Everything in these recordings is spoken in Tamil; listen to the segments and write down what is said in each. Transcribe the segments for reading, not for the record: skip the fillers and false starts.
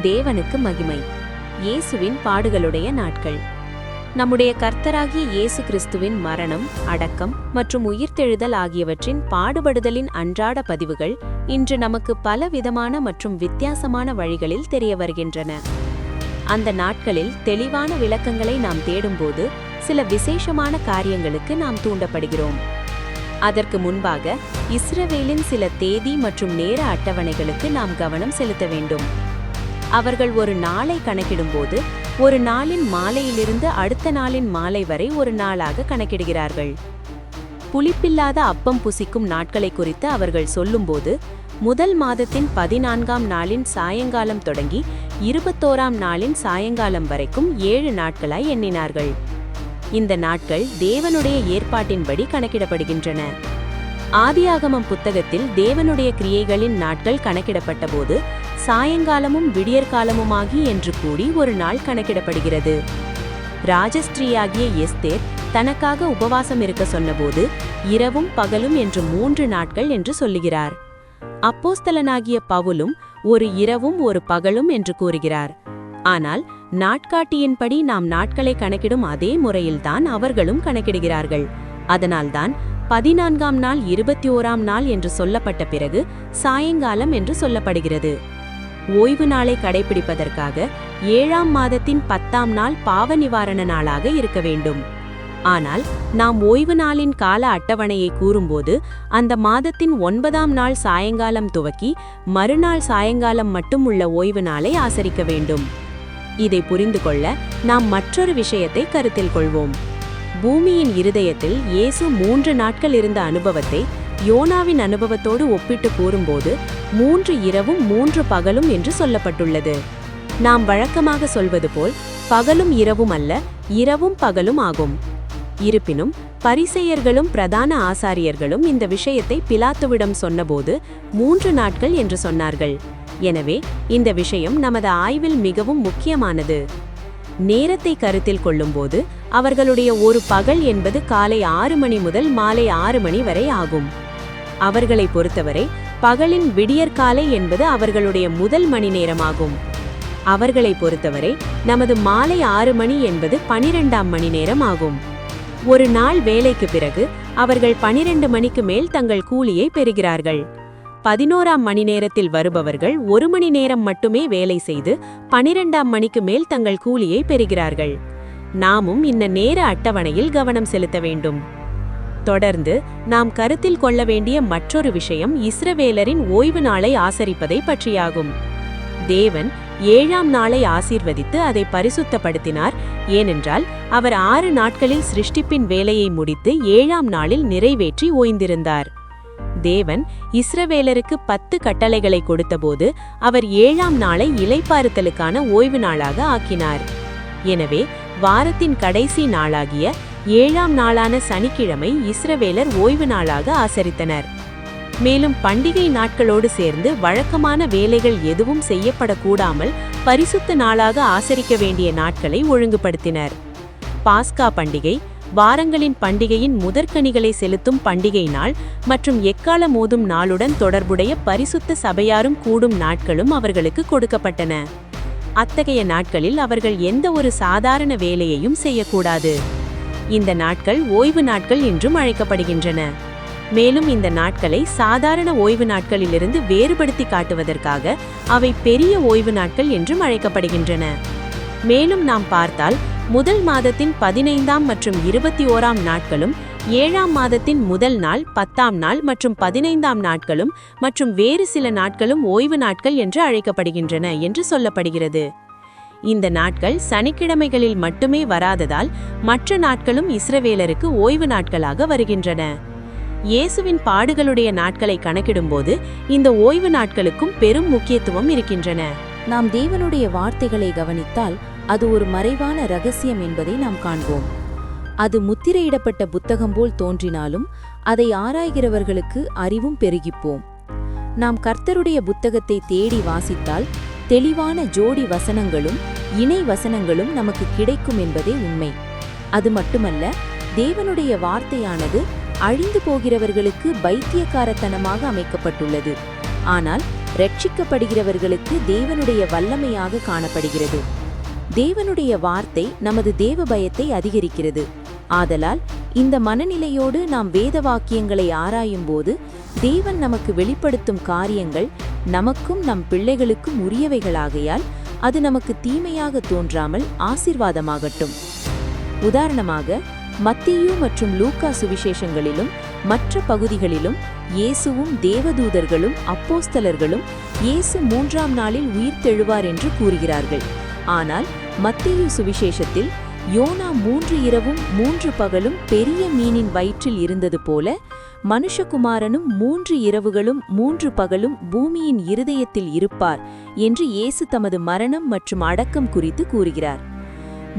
தேவனுக்கு மகிமை. இயேசுவின் பாடுகளுடைய நாட்கள். நம்முடைய கர்த்தராகிய இயேசு கிறிஸ்துவின் மரணம், அடக்கம் மற்றும் உயிர்த்தெழுதல் ஆகியவற்றின் பாடுபடுதலின் அன்றாட பதிவுகள் இன்று நமக்கு பல விதமான மற்றும் வித்தியாசமான வழிகளில் தெரிய வருகின்றன. அந்த நாட்களில் தெளிவான விளக்கங்களை நாம் தேடும்போது சில விசேஷமான காரியங்களுக்கு நாம் தூண்டப்படுகிறோம். அதற்கு முன்பாக இஸ்ரவேலின் சில தேதி மற்றும் நேர அட்டவணைகளுக்கு நாம் கவனம் செலுத்த வேண்டும். அவர்கள் ஒரு நாளை கணக்கிடும்போது ஒரு நாளின் மாலையிலிருந்து அடுத்த நாளின் மாலை வரை ஒரு நாளாக கணக்கிடுகிறார்கள். புளிப்பில்லாத அப்பம் புசிக்கும் நாட்களை குறித்து அவர்கள் சொல்லும்போது முதல் மாதத்தின் 14ஆம் நாளின் சாயங்காலம் தொடங்கி 21ஆம் நாளின் சாயங்காலம் வரைக்கும் 7 நாட்களாய் எண்ணினார்கள். இந்த நாட்கள் தேவனுடைய ஏற்பாட்டின்படி கணக்கிடப்படுகின்றன. ஆதியாகமம் புத்தகத்தில் தேவனுடைய கிரியைகளின் நாட்கள் கணக்கிடப்பட்ட போது சாயங்காலமும் விடியற்காலமுமாகி என்று கூடி ஒரு நாள் கணக்கிடப்படுகிறது. ராஜஸ்திரீயாகிய எஸ்தேர் தனக்காக உபவாசம் இருக்க சொன்னபோது இரவும் பகலும் என்று 3 நாட்கள் என்று சொல்லுகிறார். அப்போஸ்தலனாகிய பவுலும் ஒரு இரவும் ஒரு பகலும் என்று கூறுகிறார். ஆனால் நாட்காட்டியின்படி நாம் நாட்களை கணக்கிடும் அதே முறையில்தான் அவர்களும் கணக்கிடுகிறார்கள். அதனால்தான் 14ஆம் நாள் 21ஆம் நாள் என்று சொல்லப்பட்ட பிறகு சாயங்காலம் என்று சொல்லப்படுகிறது. ஓய்வு நாளை கடைபிடிப்பதற்காக 7ஆம் மாதத்தின் 10ஆம் நாள் பாவ நிவாரண நாளாக இருக்க வேண்டும். ஆனால் நாம் ஓய்வு நாளின் கால அட்டவணையை கூறும்போது அந்த மாதத்தின் 9ஆம் நாள் சாயங்காலம் துவக்கி மறுநாள் சாயங்காலம் மட்டும் உள்ள ஓய்வு நாளை ஆசரிக்க வேண்டும். இதை புரிந்து கொள்ள நாம் மற்றொரு விஷயத்தை கருத்தில் கொள்வோம். பூமியின் இருதயத்தில் இயேசு 3 நாட்கள் இருந்த அனுபவத்தை யோனாவின் அனுபவத்தோடு ஒப்பிட்டு கூறும்போது 3 இரவும் 3 பகலும் என்று சொல்லப்பட்டுள்ளது. நாம் வழக்கமாக சொல்வது போல் பகலும் இரவும் அல்ல, இரவும் பகலும் ஆகும். இருப்பினும் பரிசேயர்களும் பிரதான ஆசாரியர்களும் இந்த விஷயத்தை பிலாத்துவிடம் சொன்னபோது 3 நாட்கள் என்று சொன்னார்கள். எனவே இந்த விஷயம் நமது ஆய்வில் மிகவும் முக்கியமானது. நேரத்தை கருத்தில் கொள்ளும்போது அவர்களுடைய ஒரு பகல் என்பது காலை 6 மணி முதல் மாலை 6 மணி வரை ஆகும். அவர்களை பொறுத்தவரை பகலின் விடியற்காலை என்பது அவர்களுடைய முதல் மணி நேரமாகும். அவர்களை பொறுத்தவரை நமது மாலை 6 மணி என்பது 12ஆம் மணி நேரம் ஆகும். ஒரு நாள் வேலைக்கு பிறகு அவர்கள் 12 மணிக்கு மேல் தங்கள் கூலியை பெறுகிறார்கள். 11ஆம் மணி நேரத்தில் வருபவர்கள் 1 மணி நேரம் மட்டுமே வேலை செய்து 12ஆம் மணிக்கு மேல் தங்கள் கூலியை பெறுகிறார்கள். நாமும் இந்த நேர அட்டவணையில் கவனம் செலுத்த வேண்டும். தொடர்ந்து நாம் கருத்தில் கொள்ள வேண்டிய மற்றொரு விஷயம் இஸ்ரவேலரின் ஓய்வு நாளை ஆசரிப்பதை பற்றியாகும். தேவன் 7ஆம் நாளை ஆசீர்வதித்து அதை பரிசுத்தப்படுத்தினார். ஏனென்றால் அவர் 6 நாட்களில் சிருஷ்டிப்பின் வேலையை முடித்து 7ஆம் நாளில் நிறைவேற்றி ஓய்ந்திருந்தார். தேவன் இஸ்ரவேலருக்கு 10 கட்டளைகளை கொடுத்தபோது அவர் 7ஆம் நாளை இளைப்பாறுதலுக்கான ஓய்வு நாளாக ஆக்கினார். எனவே வாரத்தின் கடைசி நாளாகிய 7ஆம் நாளான சனிக்கிழமை இஸ்ரவேலர் ஓய்வு நாளாக ஆசரித்தனர். மேலும் பண்டிகை நாட்களோடு சேர்ந்து வழக்கமான வேலைகள் எதுவும் செய்யப்படக்கூடாமல் பரிசுத்த நாளாக ஆசரிக்க வேண்டிய நாட்களை ஒழுங்குபடுத்தினர். பாஸ்கா பண்டிகை, வாரங்களின் பண்டிகையின் முதற்கனிகளை செலுத்தும் பண்டிகை நாள் மற்றும் எக்கால மோதும் நாளுடன் தொடர்புடைய பரிசுத்த சபையாரும் கூடும் நாட்களும் அவர்களுக்கு கொடுக்கப்பட்டன. அத்தகைய நாட்களில் அவர்கள் எந்த ஒரு சாதாரண வேலையையும் செய்யக்கூடாது. இந்த நாட்கள் ஓய்வு நாட்கள் என்றும் அழைக்கப்படுகின்றன. மேலும் இந்த நாட்களை சாதாரண ஓய்வு நாட்களிலிருந்து வேறுபடுத்தி காட்டுவதற்காக அவை பெரிய ஓய்வு நாட்கள் என்றும் அழைக்கப்படுகின்றன. மேலும் நாம் பார்த்தால் முதல் மாதத்தின் 15ஆம் மற்றும் 21ஆம் நாட்களும் 7ஆம் மாதத்தின் முதல் நாள் 10ஆம் நாள் மற்றும் 15ஆம் நாட்களும் மற்றும் வேறு சில நாட்களும் ஓய்வு நாட்கள் என்று அழைக்கப்படுகின்றன என்று சொல்லப்படுகிறது. இந்த நாட்கள் சனிக்கிழமைகளில் மட்டுமே வராததால் மற்ற நாட்களும் இஸ்ரவேலருக்கு ஓய்வு நாட்களாக வருகின்றன. இயேசுவின் பாடுகளுடைய நாட்களை கணக்கிடும்போது இந்த ஓய்வு நாட்களுக்கும் பெரும் முக்கியத்துவம் இருக்கின்றன. நாம் தேவனுடைய வார்த்தைகளை கவனித்தால் அது ஒரு மறைவான இரகசியம் என்பதை நாம் காண்போம். அது முத்திரையிடப்பட்ட புத்தகம் போல் தோன்றினாலும் அதை ஆராய்கிறவர்களுக்கு அறிவும் பெருகிப்போம். நாம் கர்த்தருடைய புத்தகத்தை தேடி வாசித்தால் தெளிவான ஜோடி வசனங்களும் இணை வசனங்களும் நமக்கு கிடைக்கும் என்பதே உண்மை. அது மட்டுமல்ல, தேவனுடைய வார்த்தையானது அழிந்து போகிறவர்களுக்கு பைத்தியக்காரத்தனமாக அமைக்கப்பட்டுள்ளது. ஆனால் ரட்சிக்கப்படுகிறவர்களுக்கு தேவனுடைய வல்லமையாக காணப்படுகிறது. தேவனுடைய வார்த்தை நமது தேவ பயத்தை அதிகரிக்கிறது. ஆதலால் இந்த மனநிலையோடு நாம் வேத வாக்கியங்களை ஆராயும்போது தேவன் நமக்கு வெளிப்படுத்தும் காரியங்கள் நமக்கும் நம் பிள்ளைகளுக்கும் உரியவைகளாகையால் அது நமக்கு தீமையாக தோன்றாமல் ஆசீர்வாதமாகட்டும். உதாரணமாக மத்தேயு மற்றும் லூக்கா சுவிசேஷங்களிலும் மற்ற பகுதிகளிலும் இயேசுவும் தேவதூதர்களும் அப்போஸ்தலர்களும் இயேசு 3ஆம் நாளில் உயிர்த்தெழுவார் என்று கூறுகிறார்கள். ஆனால் மத்தேயு சுவிசேஷத்தில் யோனா 3 இரவும் 3 பகலும் பெரிய மீனின் வயிற்றில் இருந்தது போல மனுஷகுமாரனும் 3 இரவுகளும் 3 பகலும் பூமியின் இருதயத்தில் இருப்பார் என்று இயேசு தமது மரணம் மற்றும் அடக்கம் குறித்து கூறுகிறார்.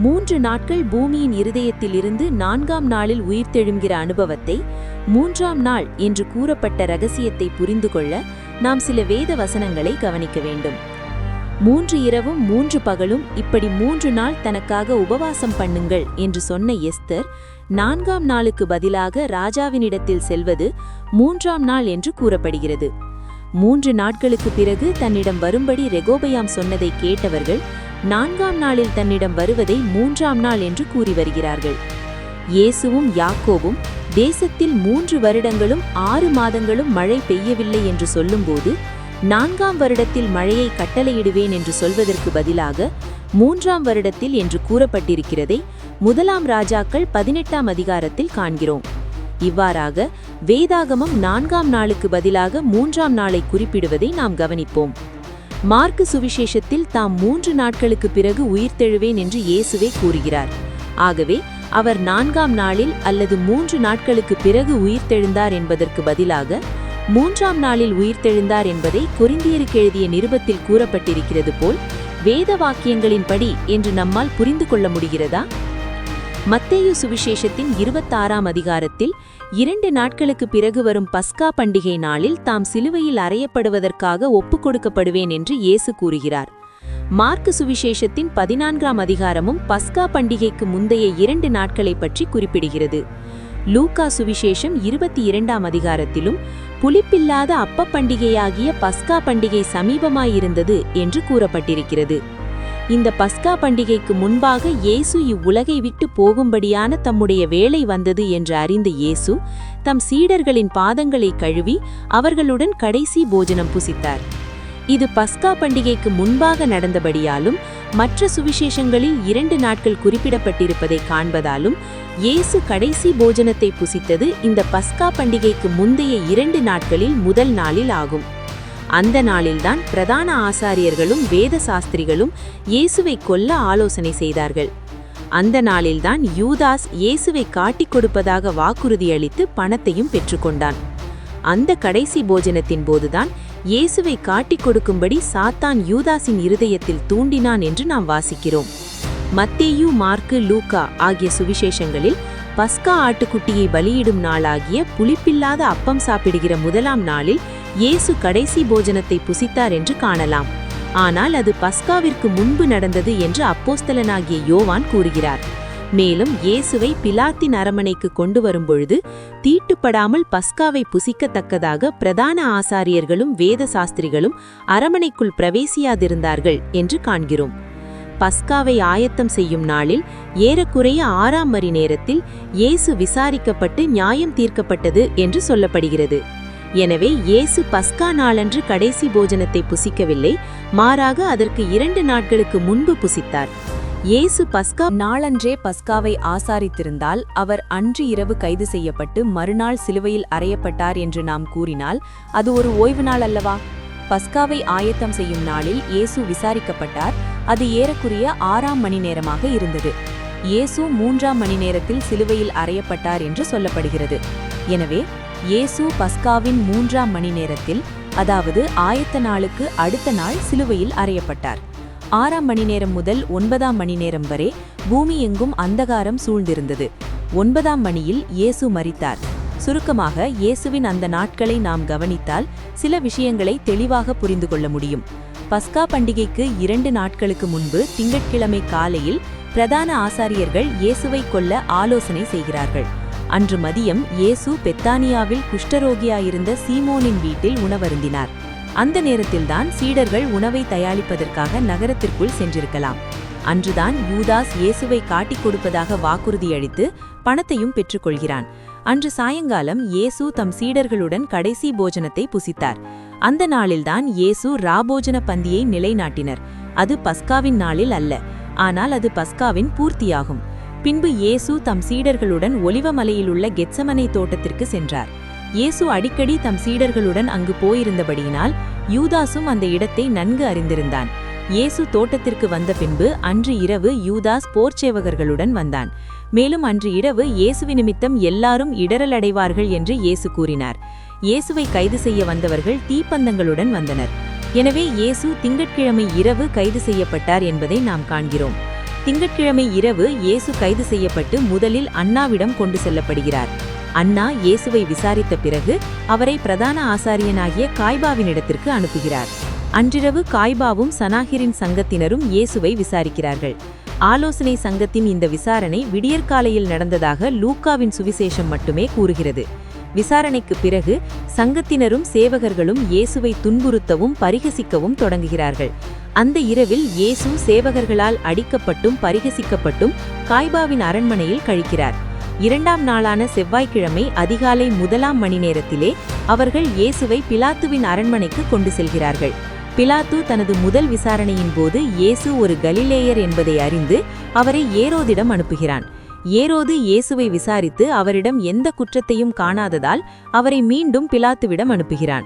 3 நாட்கள் பூமியின் இருதயத்தில் இருந்து 4ஆம் நாளில் உயிர்த்தெழுகிற அனுபவத்தை 3ஆம் நாள் என்று கூறப்பட்ட இரகசியத்தை புரிந்து கொள்ள நாம் சில வேத வசனங்களை கவனிக்க வேண்டும். 3 இரவும் 3 பகலும் இப்படி 3 நாள் தனக்காக உபவாசம் பண்ணுங்கள் என்று சொன்ன எஸ்தர் 4ஆம் நாளுக்கு பதிலாக ராஜாவினிடத்தில் செல்வது 3ஆம் நாள் என்று கூறப்படுகிறது. 3 நாட்களுக்கு பிறகு தன்னிடம் வரும்படி ரெகோபயாம் சொன்னதை கேட்டவர்கள் 4ஆம் நாளில் தன்னிடம் வருவதை 3ஆம் நாள் என்று கூறி வருகிறார்கள். இயேசுவும் யாக்கோபும் தேசத்தில் 3 வருடங்களும் 6 மாதங்களும் மழை பெய்யவில்லை என்று சொல்லும்போது 4ஆம் வருடத்தில் மழையை கட்டளையிடுவேன் என்று சொல்வதற்கு பதிலாக 3ஆம் வருடத்தில் என்று கூறப்பட்டிருக்கிறதை 1ஆம் ராஜாக்கள் 18ஆம் அதிகாரத்தில் காண்கிறோம். இவ்வாறாக வேதாகமம் 4ஆம் நாளுக்கு பதிலாக 3ஆம் நாளை குறிப்பிடுவதை நாம் கவனிப்போம். மார்க்கு சுவிசேஷத்தில் தாம் 3 நாட்களுக்கு பிறகு உயிர்த்தெழுவேன் என்று இயேசுவே கூறுகிறார். ஆகவே அவர் 4ஆம் நாளில் அல்லது 3 நாட்களுக்கு பிறகு உயிர்த்தெழுந்தார் என்பதற்கு பதிலாக 3ஆம் நாளில் உயிர்த்தெழுந்தார் என்பதை கொரிந்தியருக்கு எழுதிய நிருபத்தில் கூறப்பட்டிருக்கிறது போல் வேத வாக்கியங்களின்படி என்று நம்மால் புரிந்து கொள்ள முடிகிறதா? மத்தேயு சுவிசேஷத்தின் 26ஆம் அதிகாரத்தில் 2 நாட்களுக்கு பிறகு வரும் பஸ்கா பண்டிகை நாளில் தாம் சிலுவையில் அறையப்படுவதற்காக ஒப்புக்கொடுக்கப்படுவேன் என்று இயேசு கூறுகிறார். மார்க்கு சுவிசேஷத்தின் 14ஆம் அதிகாரமும் பஸ்கா பண்டிகைக்கு முந்தைய 2 நாட்களை பற்றி குறிப்பிடுகிறது. லூக்கா சுவிசேஷம் 22ஆம் அதிகாரத்திலும் புளிப்பில்லாத அப்ப பண்டிகையாகிய பஸ்கா பண்டிகை சமீபமாயிருந்தது என்று கூறப்பட்டிருக்கிறது. இந்த பஸ்கா பண்டிகைக்கு முன்பாக இயேசு இவ்வுலகை விட்டு போகும்படியான தம்முடைய வேளை வந்தது என்று அறிந்த இயேசு தம் சீடர்களின் பாதங்களை கழுவி அவர்களுடன் கடைசி போஜனம் புசித்தார். இது பஸ்கா பண்டிகைக்கு முன்பாக நடந்தபடியாலும் மற்ற சுவிசேஷங்களில் 2 நாட்கள் குறிப்பிடப்பட்டிருப்பதை காண்பதாலும் இயேசு கடைசி போஜனத்தை புசித்தது இந்த பஸ்கா பண்டிகைக்கு முந்தைய 2 நாட்களில் முதல் நாளில் ஆகும். அந்த நாளில்தான் பிரதான ஆசாரியர்களும் வேத சாஸ்திரிகளும் இயேசுவை கொல்ல ஆலோசனை செய்தார்கள். அந்த நாளில்தான் யூதாஸ் இயேசுவை காட்டிக் கொடுப்பதாக வாக்குறுதி அளித்து பணத்தையும் பெற்றுக்கொண்டான். அந்த கடைசி போஜனத்தின் போதுதான் இயேசுவை காட்டிக் கொடுக்கும்படி சாத்தான் யூதாஸின் இருதயத்தில் தூண்டினான் என்று நாம் வாசிக்கிறோம். மத்தேயு, மார்க்கு, லூக்கா ஆகிய சுவிசேஷங்களில் பஸ்கா ஆட்டுக்குட்டியை பலியிடும் நாளாகிய புளிப்பில்லாத அப்பம் சாப்பிடுகிற முதலாம் நாளில் இயேசு கடைசி போஜனத்தை புசித்தார் என்று காணலாம். ஆனால் அது பஸ்காவிற்கு முன்பு நடந்தது என்று அப்போஸ்தலனாகிய யோவான் கூறுகிறார். மேலும் இயேசுவை பிலாத்தின் அரமனைக்கு கொண்டு வரும்பொழுது தீட்டுப்படாமல் பஸ்காவை புசிக்கத்தக்கதாக பிரதான ஆசாரியர்களும் வேத சாஸ்திரிகளும் அரமனைக்குள் பிரவேசியாதிருந்தார்கள் என்று காண்கிறோம். பஸ்காவை ஆயத்தம் செய்யும் நாளில் ஏறக்குறைய 6ஆம் மணி நேரத்தில் இயேசு விசாரிக்கப்பட்டு நியாயம் தீர்க்கப்பட்டது என்று சொல்லப்படுகிறது. எனவே இயேசு பஸ்கா நாளன்று கடைசி போஜனத்தை புசிக்கவில்லை, மாறாக அதற்கு 2 நாட்களுக்கு முன்பு புசித்தார். இயேசு பஸ்கா நாளன்றே பஸ்காவை ஆசாரித்திருந்தால் அவர் அன்று இரவு கைது செய்யப்பட்டு மறுநாள் சிலுவையில் அறையப்பட்டார் என்று நாம் கூறினால் அது ஒரு ஓய்வு நாள் அல்லவா? பஸ்காவை ஆயத்தம் செய்யும் நாளில் இயேசு விசாரிக்கப்பட்டார். அது ஏறக்குறைய 6ஆம் மணி நேரமாக இருந்தது. இயேசு 3ஆம் மணி நேரத்தில் சிலுவையில் அறையப்பட்டார் என்று சொல்லப்படுகிறது. எனவே இயேசு பஸ்காவின் 3ஆம் மணி நேரத்தில், அதாவது ஆயத்த நாளுக்கு அடுத்த நாள் சிலுவையில் அறையப்பட்டார். 6ஆம் மணி நேரம் முதல் 9ஆம் மணி நேரம் வரை பூமி எங்கும் அந்தகாரம் சூழ்ந்திருந்தது. 9ஆம் மணியில் இயேசு மரித்தார். சுருக்கமாக இயேசுவின் அந்த நாட்களை நாம் கவனித்தால் சில விஷயங்களை தெளிவாக புரிந்து கொள்ள முடியும். பஸ்கா பண்டிகைக்கு 2 நாட்களுக்கு முன்பு திங்கட்கிழமை காலையில் பிரதான ஆசாரியர்கள் இயேசுவை கொல்ல ஆலோசனை செய்கிறார்கள். அன்று மதியம் இயேசு பெத்தானியாவில் குஷ்டரோகியாயிருந்த சீமோனின் வீட்டில் உணவருந்தினார். அந்த நேரத்தில்தான் சீடர்கள் உணவை தயாரிப்பதற்காக நகரத்திற்குள் சென்றிருக்கலாம். அன்றுதான் யூதாஸ் இயேசுவை காட்டிக் கொடுப்பதாக வாக்குறுதியளித்து பணத்தையும் பெற்றுக்கொள்கிறான். அன்று சாயங்காலம் இயேசு தம் சீடர்களுடன் கடைசி போஜனத்தை புசித்தார். அந்த நாளில்தான் இயேசு ராபோஜன பந்தியை நிலைநாட்டினர். அது பஸ்காவின் நாளில் அல்ல, ஆனால் அது பஸ்காவின் பூர்த்தியாகும். பின்பு இயேசு தம் சீடர்களுடன் ஒலிவமலையிலுள்ள கெத்சமனை தோட்டத்திற்கு சென்றார். இயேசு அடிக்கடி தம் சீடர்களுடன் அங்கு போயிருந்தபடியினால் யூதாசும் அந்த இடத்தை நன்கு அறிந்திருந்தான். இயேசு தோட்டத்திற்கு வந்த பின்பு அன்று இரவு யூதாஸ் போர்ச்சேவகர்களுடன் வந்தான். மேலும் அன்று இரவு இயேசுவி நிமித்தம் எல்லாரும் இடரலடைவார்கள் என்று இயேசு கூறினார். இயேசுவை கைது செய்ய வந்தவர்கள் தீப்பந்தங்களுடன் வந்தனர். எனவே இயேசு திங்கட்கிழமை இரவு கைது செய்யப்பட்டார் என்பதை நாம் காண்கிறோம். திங்கட்கிழமை இரவு இயேசு கைது செய்யப்பட்டு முதலில் அன்னாவிடம் கொண்டு செல்லப்படுகிறார். அன்னா இயேசுவை விசாரித்த பிறகு அவரை பிரதான ஆசாரியனாகிய காய்பாவினிடத்திற்கு அனுப்புகிறார். அன்றிரவு காய்பாவும் சனாகிரின் சங்கத்தினரும் இயேசுவை விசாரிக்கிறார்கள். ஆலோசனை சங்கத்தின் இந்த விசாரணை விடியற்காலையில் நடந்ததாக லூக்காவின் சுவிசேஷம் மட்டுமே கூறுகிறது. விசாரணைக்கு பிறகு சங்கத்தினரும் சேவகர்களும் இயேசுவை துன்புறுத்தவும் பரிகசிக்கவும் தொடங்குகிறார்கள். அந்த இரவில் இயேசு சேவகர்களால் அடிக்கப்பட்டும் பரிகசிக்கப்பட்டும் காய்பாவின் அரண்மனையில் கழிக்கிறார். 2ஆம் நாளான செவ்வாய்க்கிழமை அதிகாலை 1ஆம் மணி நேரத்திலே அவர்கள் இயேசுவை பிலாத்துவின் அரண்மனைக்கு கொண்டு செல்கிறார்கள். பிலாத்து தனது முதல் விசாரணையின் போது இயேசு ஒரு கலிலேயர் என்பதை அறிந்து அவரை ஏரோதிடம் அனுப்புகிறான். ஏரோது இயேசுவை விசாரித்து அவரிடம் எந்த குற்றத்தையும் காணாததால் அவரை மீண்டும் பிலாத்துவிடம் அனுப்புகிறான்.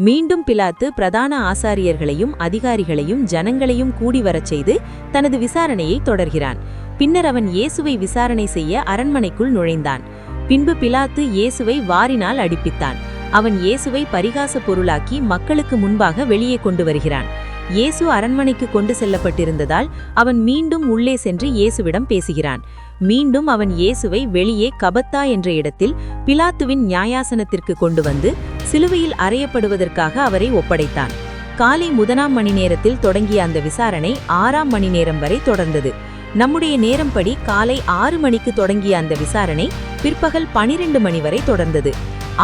மீண்டும் பிலாத்து பிரதான ஆசாரியர்களையும் அதிகாரிகளையும் ஜனங்களையும் கூடி வரச் செய்து தனது விசாரணையை தொடர்கிறான். பின்னர் அவன் இயேசுவை விசாரணை செய்ய அரண்மனைக்குள் நுழைந்தான். பின்பு பிலாத்து இயேசுவை வாரினால் அடிப்பித்தான். அவன் இயேசுவை பரிகாச பொருளாக்கி மக்களுக்கு முன்பாக வெளியே கொண்டு வருகிறான். இயேசு அரண்மனைக்கு கொண்டு செல்லப்பட்டிருந்ததால் அவன் மீண்டும் உள்ளே சென்று இயேசுவிடம் பேசுகிறான். மீண்டும் அவன் இயேசுவை வெளியே கபத்தா என்ற இடத்தில் பிலாத்துவின் நியாயாசனத்திற்கு கொண்டு வந்து சிலுவையில் அறையப்படுவதற்காக அவரை ஒப்படைத்தான். காலை 1ஆம் மணி நேரத்தில் தொடங்கிய அந்த விசாரணை 6ஆம் மணி நேரம் வரை தொடர்ந்தது. நம்முடைய நேரம்படி காலை 6 மணிக்கு தொடங்கிய அந்த விசாரணை பிற்பகல் 12 மணி வரை தொடர்ந்தது.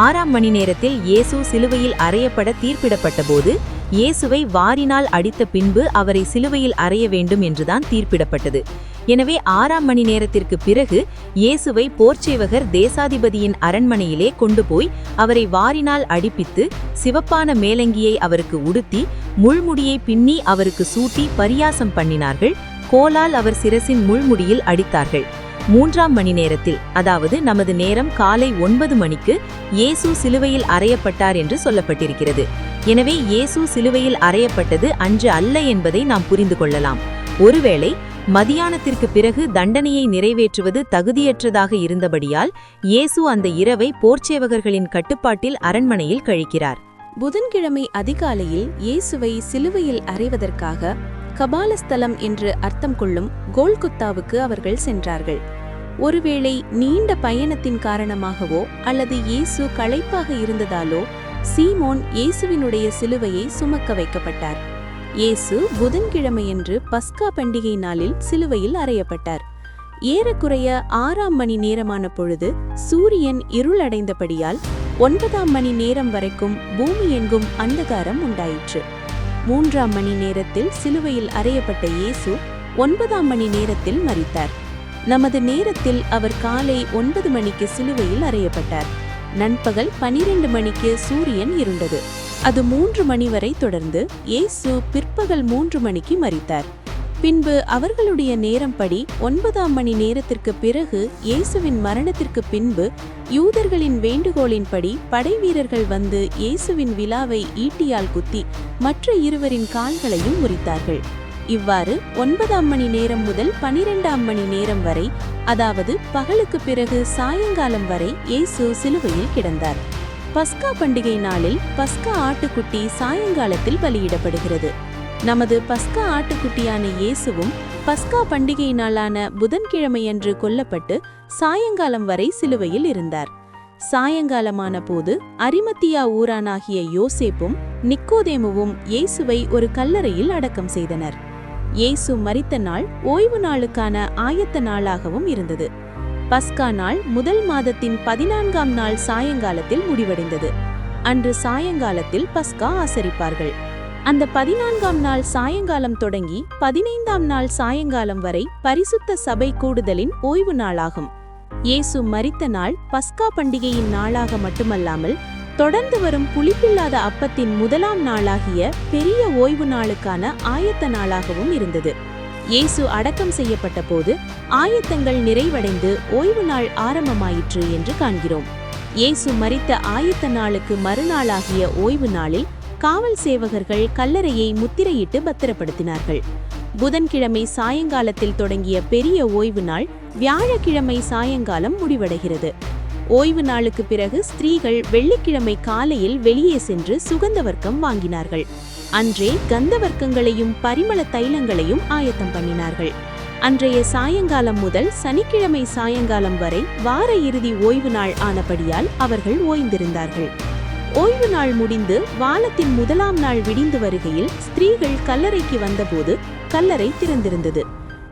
6ஆம் மணி நேரத்தில் இயேசு சிலுவையில் அறையப்பட தீர்ப்பிடப்பட்ட போது இயேசுவை வாரினால் அடித்த பின்பு அவரை சிலுவையில் அறைய வேண்டும் என்றுதான் தீர்ப்பிடப்பட்டது. எனவே 6ஆம் மணி நேரத்திற்கு பிறகு இயேசுவை போர்ச்சேவகர் தேசாதிபதியின் அரண்மனையிலே கொண்டு போய் அவரை வாரினால் அடிப்பித்து சிவப்பான மேலங்கியை அவருக்கு உடுத்தி முள்முடியை பின்னி அவருக்கு சூட்டி பரியாசம் பண்ணினார்கள். கோலால் அவர் சிரசின் முள்முடியில் அடித்தார்கள். 3ஆம் மணி நேரத்தில், அதாவது நமது நேரம் காலை 9 மணிக்கு இயேசு சிலுவையில் அறையப்பட்டார் என்று சொல்லப்பட்டிருக்கிறது. எனவே இயேசு சிலுவையில் அறையப்பட்டது அன்று அல்ல என்பதை நாம் புரிந்து கொள்ளலாம். ஒருவேளை மதியானத்திற்கு பிறகு தண்டனையை நிறைவேற்றுவது தகுதியற்றதாக இருந்தபடியால் இயேசு அந்த இரவை போர்ச்சேவகர்களின் கட்டுப்பாட்டில் அரண்மனையில் கழிக்கிறார். புதன்கிழமை அதிகாலையில் இயேசுவை சிலுவையில் அறைவதற்காக கபாலஸ்தலம் என்று அர்த்தம் கொள்ளும் கோல்குத்தாவுக்கு அவர்கள் சென்றார்கள். ஒருவேளை நீண்ட பயணத்தின் காரணமாகவோ அல்லது இயேசு களைப்பாக இருந்ததாலோ சீமோன் இயேசுவினுடைய சிலுவையை சுமக்க வைக்கப்பட்டார். இயேசு புதன்கிழமையன்று பஸ்கா பண்டிகை நாளில் சிலுவையில் அறையப்பட்டார். ஏறக்குறைய 6ஆம் மணி நேரமான பொழுது சூரியன் இருளடைந்தபடியால் 9ஆம் மணி நேரம் வரைக்கும் பூமி எங்கும் அந்தகாரம் உண்டாயிற்று. 3ஆம் மணி நேரத்தில் சிலுவையில் அறையப்பட்ட இயேசு 9ஆம் மணி நேரத்தில் மரித்தார். நமது நேரத்தில் அவர் காலை 9 மணிக்கு சிலுவையில் அறையப்பட்டார். நண்பகல் 12 மணிக்கு சூரியன் இருண்டது. அது 3 மணி வரை தொடர்ந்து இயேசு பிற்பகல் 3 மணிக்கு மரித்தார். பின்பு அவர்களுடைய நேரம்படி 9ஆம் மணி நேரத்திற்கு பிறகு இயேசுவின் மரணத்திற்கு பின்பு யூதர்களின் வேண்டுகோளின்படி படைவீரர்கள் வந்து இயேசுவின் விலாவை ஈட்டியால் குத்தி மற்ற இருவரின் கால்களையும் முறித்தார்கள். இவ்வாறு 9ஆம் மணி நேரம் முதல் 12ஆம் மணி நேரம் வரை, அதாவது பகலுக்கு பிறகு சாயங்காலம் வரை இயேசு சிலுவையில் கிடந்தார். பஸ்கா பண்டிகை நாளில் பஸ்கா ஆட்டுக்குட்டி சாயங்காலத்தில் பலியிடப்படுகிறது. நமது பஸ்கா ஆட்டுக்குட்டியான இயேசுவும் பஸ்கா பண்டிகை நாளான புதன்கிழமையன்று கொல்லப்பட்டு சாயங்காலம் வரை சிலுவையில் இருந்தார். சாயங்காலமான போது அரிமத்தியா ஊரானாகிய யோசேப்பும் நிக்கோதேமுவும் இயேசுவை ஒரு கல்லறையில் அடக்கம் செய்தனர். இயேசு மரித்த நாள் ஓய்வு நாளுக்கான ஆயத்த நாளாகவும் இருந்தது. பஸ்கா நாள் முதல் மாதத்தின் 14ஆம் நாள் சாயங்காலத்தில் முடிவடைந்தது. அன்று சாயங்காலத்தில் பஸ்கா ஆசரிப்பார்கள். அந்த 14ஆம் நாள் சாயங்காலம் தொடங்கி 15ஆம் நாள் சாயங்காலம் வரை பரிசுத்த சபை கூடுதலின் ஓய்வு நாளாகும். இயேசு மரித்த நாள் பஸ்கா பண்டிகையின் நாளாக மட்டுமல்லாமல் தொடர்ந்து வரும் புளிப்பில்லாத அப்பத்தின் முதலாம் நாளாகிய பெரிய ஓய்வு நாளுக்கான ஆயத்த நாளாகவும் இருந்தது. இயேசு அடக்கம் செய்யப்பட்ட போது ஆயத்தங்கள் நிறைவடைந்து ஓய்வு நாள் ஆரம்பமாயிற்று என்று காண்கிறோம். இயேசு மரித்த ஆயத்த நாளுக்கு மறுநாளாகிய ஓய்வு நாளில் காவல் சேவகர்கள் கல்லறையை முத்திரையிட்டு பத்திரப்படுத்தினார்கள். புதன்கிழமை சாயங்காலத்தில் தொடங்கிய பெரிய ஓய்வு நாள் வியாழக்கிழமை சாயங்காலம் முடிவடைகிறது. ஓய்வு நாளுக்கு பிறகு ஸ்திரீகள் வெள்ளிக்கிழமை காலையில் வெளியே சென்று சுகந்தவர்க்கம் வாங்கினார்கள். அன்றே கந்தவர்க்கங்களையும் பரிமள தைலங்களையும் ஆயத்தம் பண்ணினார்கள். அன்றைய சாயங்காலம் முதல் சனிக்கிழமை சாயங்காலம் வரை வார இறுதி ஓய்வு நாள் ஆனபடியால் அவர்கள் ஓய்ந்திருந்தார்கள். ஓய்வு நாள் முடிந்து வாலத்தின் முதலாம் நாள் விடிந்து வருகையில் ஸ்திரீகள் கல்லறைக்கு வந்தபோது கல்லறை திறந்திருந்தது.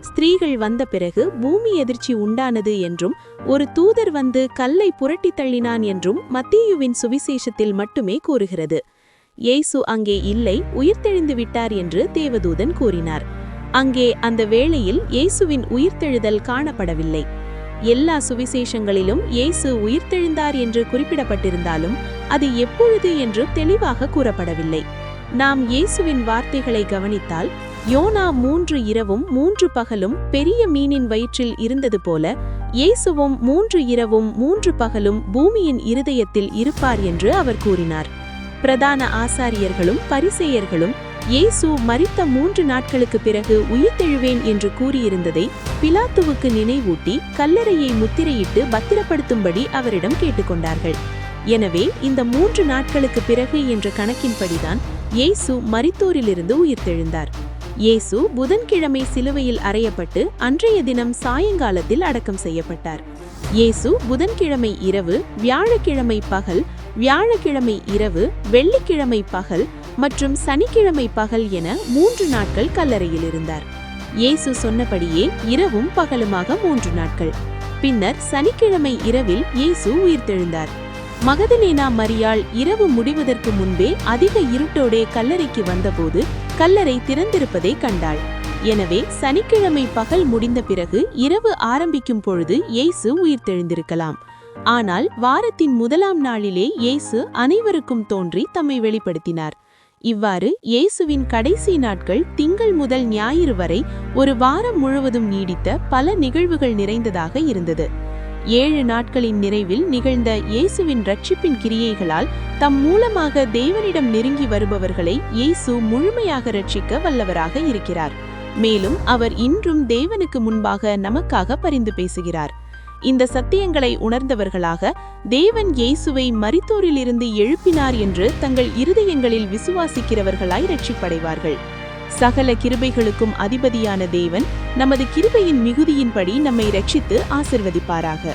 ஸ்திரீகள் வந்த பிறகு பூமி எதிர்ச்சி உண்டானது என்றும் ஒரு தூதர் வந்து கல்லை புரட்டி தள்ளினான் என்றும் மத்தேயுவின் சுவிசேஷத்தில் மட்டுமே கூறுகிறது. இயேசு அங்கே இல்லை, உயிர்த்தெழுந்து விட்டார் என்று தேவதூதன் கூறினார். அங்கே அந்த வேளையில் இயேசுவின் உயிர்த்தெழுதல் காணப்படவில்லை. எல்லா சுவிசேஷங்களிலும் இயேசு உயிர்த்தெழுந்தார் என்று குறிப்பிடப்பட்டிருந்தாலும் அது எப்பொழுது என்று தெளிவாக கூறப்படவில்லை. நாம் இயேசுவின் வார்த்தைகளை கவனித்தால் யோனா 3 இரவும் 3 பகலும் பெரிய மீனின் வயிற்றில் இருந்தது போல இயேசுவும் 3 இரவும் 3 பகலும் பூமியின் இருதயத்தில் இருப்பார் என்று அவர் கூறினார். பிரதான ஆசாரியர்களும் பரிசேயர்களும் இயேசு மரித்த 3 நாட்களுக்கு பிறகு உயிர்த்தெழுவேன் என்று கூறியிருந்ததை பிலாத்துவுக்கு நினைவூட்டி கல்லறையை முத்திரையிட்டு பத்திரப்படுத்தும்படி அவரிடம் கேட்டுக்கொண்டார்கள். எனவே இந்த 3 நாட்களுக்கு பிறகு என்ற கணக்கின்படிதான் இயேசு மரித்தோரிலிருந்து உயிர்த்தெழுந்தார். இயேசு புதன்கிழமை சிலுவையில் அறையப்பட்டு அன்றைய தினம் சாயங்காலத்தில் அடக்கம் செய்யப்பட்டார். இயேசு புதன்கிழமை இரவு, வியாழக்கிழமை பகல், வியாழக்கிழமை இரவு, வெள்ளிக்கிழமை பகல் மற்றும் சனிக்கிழமை பகல் என 3 நாட்கள் கல்லறையில் இருந்தார். இயேசு சொன்னபடியே இரவும் பகலுமாக 3 நாட்கள். பின்னர் சனிக்கிழமை இரவில் இயேசு உயிர்த்தெழுந்தார். மகதலேனா மரியாள் இரவு முடிவதற்கு முன்பே அதிக இருட்டோடே கல்லறைக்கு வந்தபோது கல்லறை திறந்திருப்பதை கண்டாள். எனவே சனிக்கிழமை பகல் முடிந்த பிறகு இரவு ஆரம்பிக்கும் பொழுது இயேசு உயிர்த்தெழுந்திருக்கலாம். ஆனால் வாரத்தின் முதலாம் நாளிலே இயேசு அனைவருக்கும் தோன்றி தம்மை வெளிப்படுத்தினார். இவ்வாறு இயேசுவின் கடைசி நாட்கள் திங்கள் முதல் ஞாயிறு வரை ஒரு வாரம் முழுவதும் நீடித்த பல நிகழ்வுகள் நிறைந்ததாக இருந்தது. 7 நாட்களின் நிறைவில் நிகழ்ந்த இயேசுவின் ரட்சிப்பின் கிரியைகளால் தம் மூலமாக தேவனிடம் நெருங்கி வருபவர்களை இயேசு முழுமையாக ரட்சிக்க வல்லவராக இருக்கிறார். மேலும் அவர் இன்றும் தேவனுக்கு முன்பாக நமக்காக பரிந்து பேசுகிறார். இந்த சத்தியங்களை உணர்ந்தவர்களாக தேவன் இயேசுவை மரித்தோரிலிருந்து எழுப்பினார் என்று தங்கள் இருதயங்களில் விசுவாசிக்கிறவர்களாய் ரட்சிப்படைவார்கள். சகல கிருபைகளுக்கும் அதிபதியான தேவன் நமது கிருபையின் மிகுதியின்படி நம்மை ரட்சித்து ஆசிர்வதிப்பாராக.